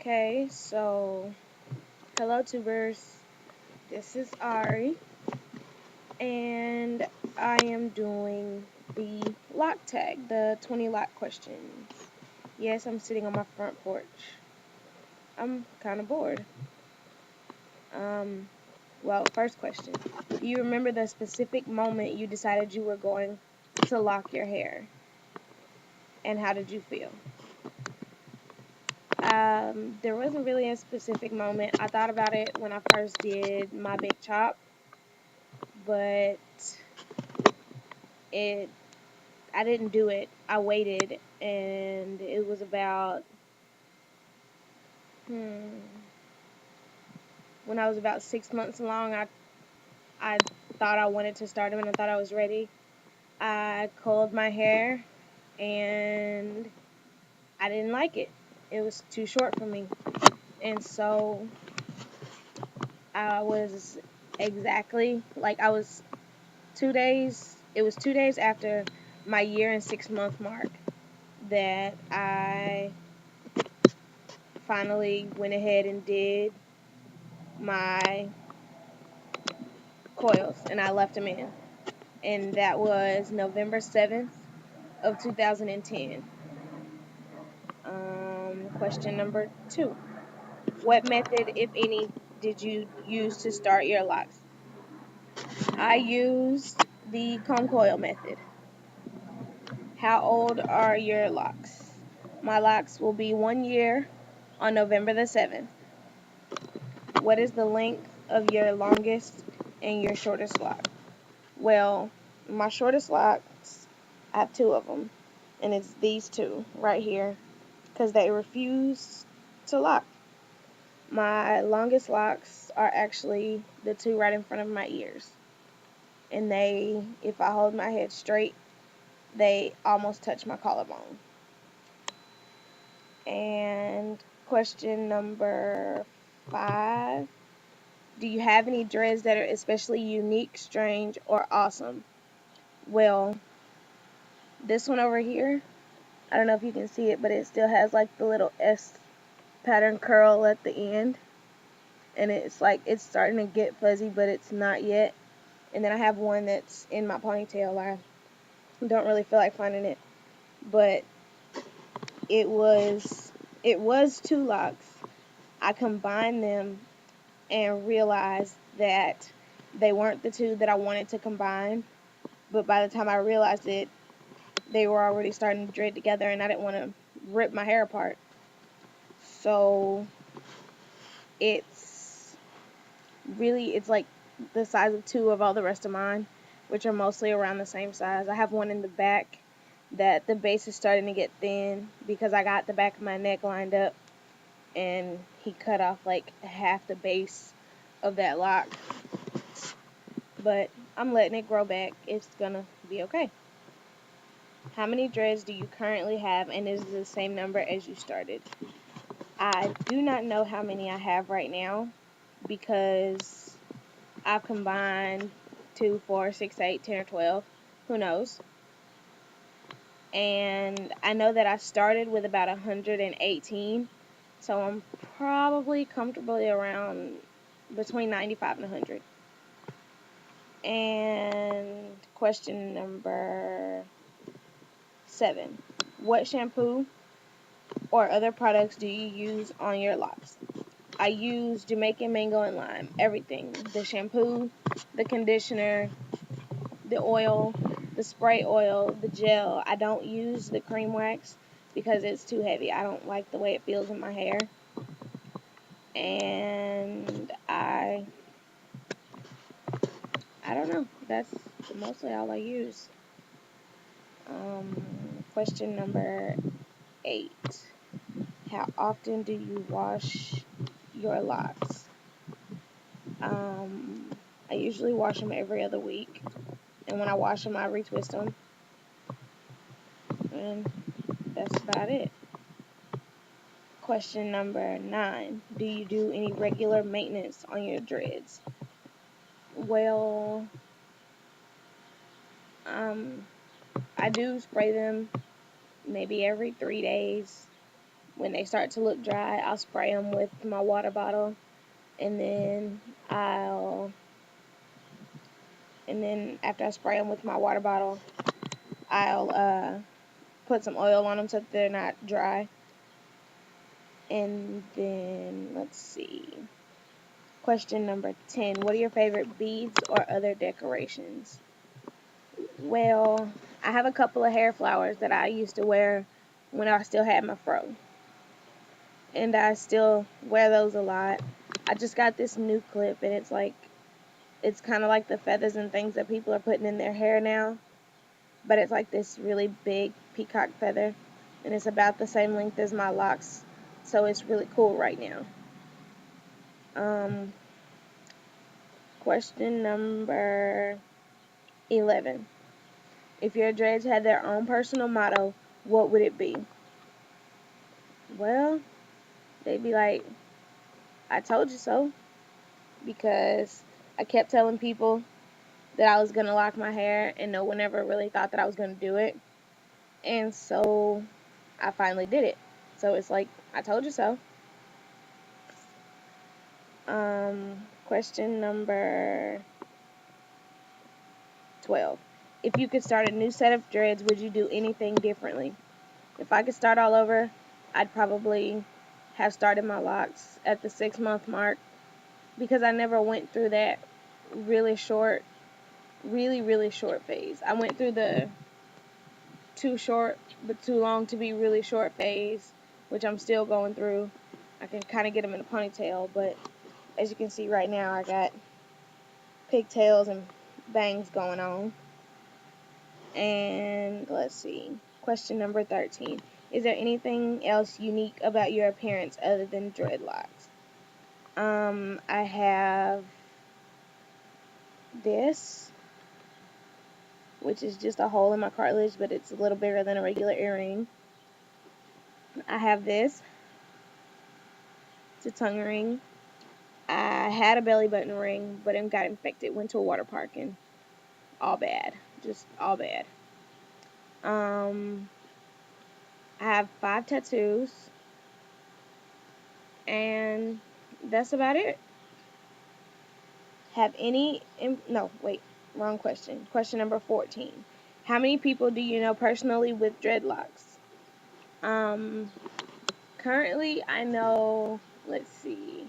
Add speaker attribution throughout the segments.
Speaker 1: Okay, so hello tubers. This is Ari, and I am doing the Loc Tag, the 20 lock questions. Yes, I'm sitting on my front porch. I'm kind of bored. Um, first question. Do you remember the specific moment you decided you were going to lock your hair? And how did you feel? There wasn't really a specific moment. I thought about it when I first did my big chop, but it I didn't do it. I waited, and it was about when I was about 6 months along. I thought I wanted to start them, and I thought I was ready. I curled my hair, and I didn't like it. It was too short for me, and so I was exactly like I was 2 days. It was 2 days after my year and 6 month mark that I finally went ahead and did my coils, and I left them in. And that was November 7th of 2010. Question number 2. What method, if any, did you use to start your locks? I used the comb coil method. How old are your locks? My locks will be 1 year on November the 7th. What is the length of your longest and your shortest lock? Well, my shortest locks, I have two of them, and it's these two right here because they refuse to lock. My longest locks are actually the two right in front of my ears, and if I hold my head straight, they almost touch my collarbone. And question number 5. Do you have any dreads that are especially unique, strange, or awesome? Well, this one over here, I don't know if you can see it, but it still has like the little S pattern curl at the end. And it's like it's starting to get fuzzy, but it's not yet. And then I have one that's in my ponytail. I don't really feel like finding it, but it was two locks. I combined them and realized that they weren't the two that I wanted to combine. But by the time I realized it, they were already starting to dread together, and I didn't want to rip my hair apart. So it's it's like the size of two of all the rest of mine, which are mostly around the same size. I have one in the back that the base is starting to get thin because I got the back of my neck lined up, and he cut off like half the base of that lock. But I'm letting it grow back. It's gonna be okay. How many dreads do you currently have, and is it the same number as you started? I do not know how many I have right now because I've combined 2, 4, 6, 8, 10, or 12. Who knows? And I know that I started with about 118, so I'm probably comfortably around between 95 and 100. And question number 7. What shampoo or other products do you use on your locks? I use Jamaican mango and lime. Everything. The shampoo, the conditioner, the oil, the spray oil, the gel. I don't use the cream wax because it's too heavy. I don't like the way it feels in my hair. And I don't know. That's mostly all I use. Question number 8. How often do you wash your locks? I usually wash them every other week. And when I wash them, I retwist them. And that's about it. Question number 9. Do you do any regular maintenance on your dreads? Well, I do spray them maybe every 3 days. When they start to look dry, I'll spray them with my water bottle, and then after I spray them with my water bottle, I'll put some oil on them so that they're not dry. And then, let's see. Question number 10. What are your favorite beads or other decorations? Well, I have a couple of hair flowers that I used to wear when I still had my fro. And I still wear those a lot. I just got this new clip, and it's kind of like the feathers and things that people are putting in their hair now. But it's like this really big peacock feather. And it's about the same length as my locks. So it's really cool right now. Question number 11. If your dreads had their own personal motto, what would it be? Well, they'd be like, I told you so. Because I kept telling people that I was going to lock my hair, and no one ever really thought that I was going to do it. And so I finally did it. So it's like, I told you so. Question number 12. If you could start a new set of dreads, would you do anything differently? If I could start all over, I'd probably have started my locks at the 6-month mark, because I never went through that really short phase. I went through the too short but too long to be really short phase, which I'm still going through. I can kind of get them in a ponytail, but as you can see right now, I got pigtails and bangs going on. And let's see. Question number 13. Is there anything else unique about your appearance other than dreadlocks? I have this, which is just a hole in my cartilage, but it's a little bigger than a regular earring. I have this. It's a tongue ring. I had a belly button ring, but it got infected. Went to a water park, and all bad. Just all bad. I have 5 tattoos, and that's about it. Have any, no, wait, wrong question. Question number 14. How many people do you know personally with dreadlocks? Currently I know, let's see,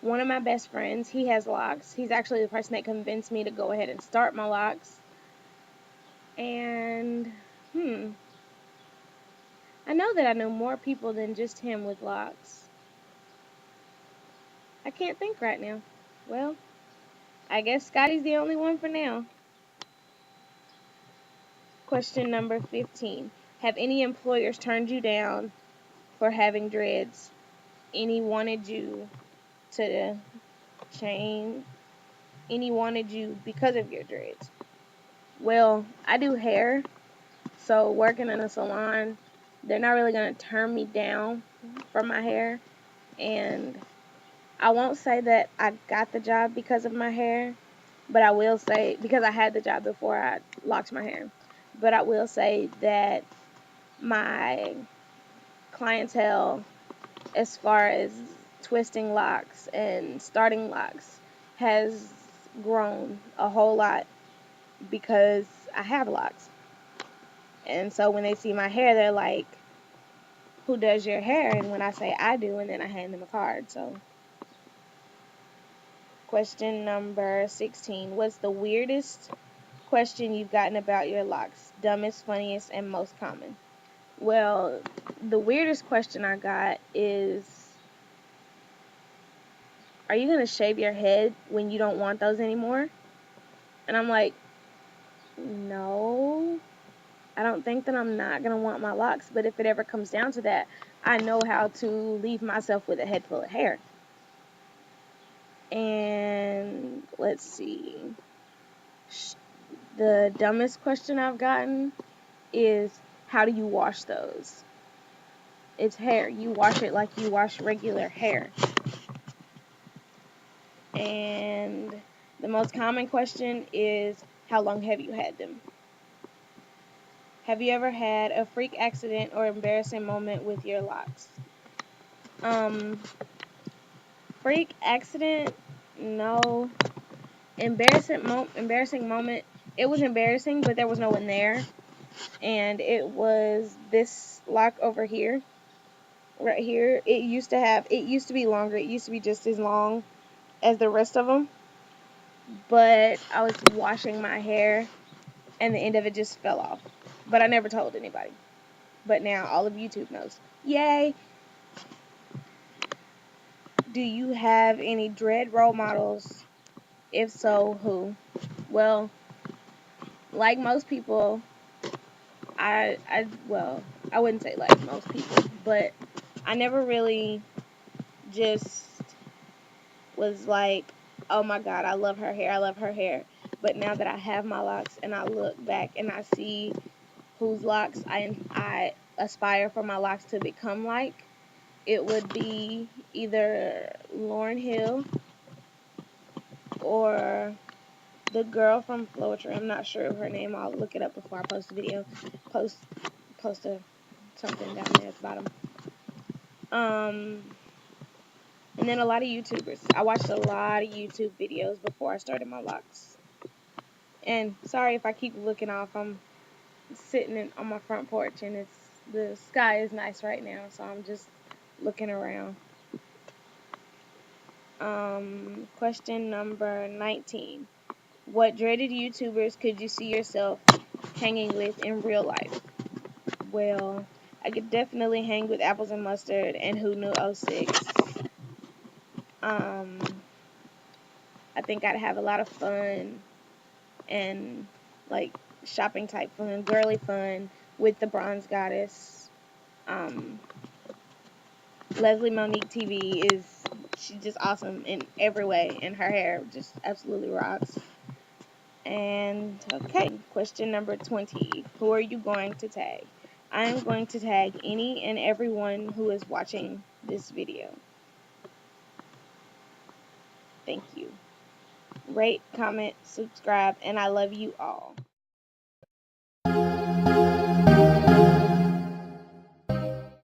Speaker 1: one of my best friends, he has locks. He's actually the person that convinced me to go ahead and start my locks. And, I know that I know more people than just him with locks. I can't think right now. Well, I guess Scotty's the only one for now. Question number 15. Have any employers turned you down for having dreads? Any wanted you to change? Any wanted you because of your dreads? Well, I do hair, so working in a salon, they're not really going to turn me down for my hair. And I won't say that I got the job because of my hair, but I will say, because I had the job before I locked my hair, but I will say that my clientele, as far as twisting locks and starting locks, has grown a whole lot because I have locks. And so when they see my hair, they're like, who does your hair? And when I say I do, and then I hand them a card. So question number 16. What's the weirdest question you've gotten about your locks? Dumbest, funniest, and most common? Well, the weirdest question I got is, are you going to shave your head when you don't want those anymore? And I'm like, no, I don't think that I'm not going to want my locks. But if it ever comes down to that, I know how to leave myself with a head full of hair. And let's see. The dumbest question I've gotten is, how do you wash those? It's hair. You wash it like you wash regular hair. And the most common question is, how long have you had them? Have you ever had a freak accident or embarrassing moment with your locks? Um, Freak accident? No. Embarrassing moment. It was embarrassing, but there was no one there, and it was this lock over here, right here. It used to be longer. It used to be just as long as the rest of them, but I was washing my hair, and the end of it just fell off. But I never told anybody. But now all of YouTube knows. Yay! Do you have any dread role models? If so, who? Well, like most people, well, I wouldn't say like most people, but I never really just was like, oh my God, I love her hair, I love her hair. But now that I have my locks and I look back and I see whose locks I aspire for my locks to become like, it would be either Lauryn Hill or the girl from Floetry. I'm not sure of her name. I'll look it up before I post the video. Post something down there at the bottom. And then a lot of YouTubers. I watched a lot of YouTube videos before I started my locks. And sorry if I keep looking off. I'm sitting on my front porch and the sky is nice right now, so I'm just looking around. Question number 19. What dreaded YouTubers could you see yourself hanging with in real life? Well, I could definitely hang with Apples and Mustard and Who Knew '06. I think I'd have a lot of fun and like shopping type fun, girly fun with the Bronze Goddess. Um, Leslie Monique TV she's just awesome in every way, and her hair just absolutely rocks. And okay, question number 20. Who are you going to tag? I am going to tag any and everyone who is watching this video. Thank you. Rate, comment, subscribe, and I love you all.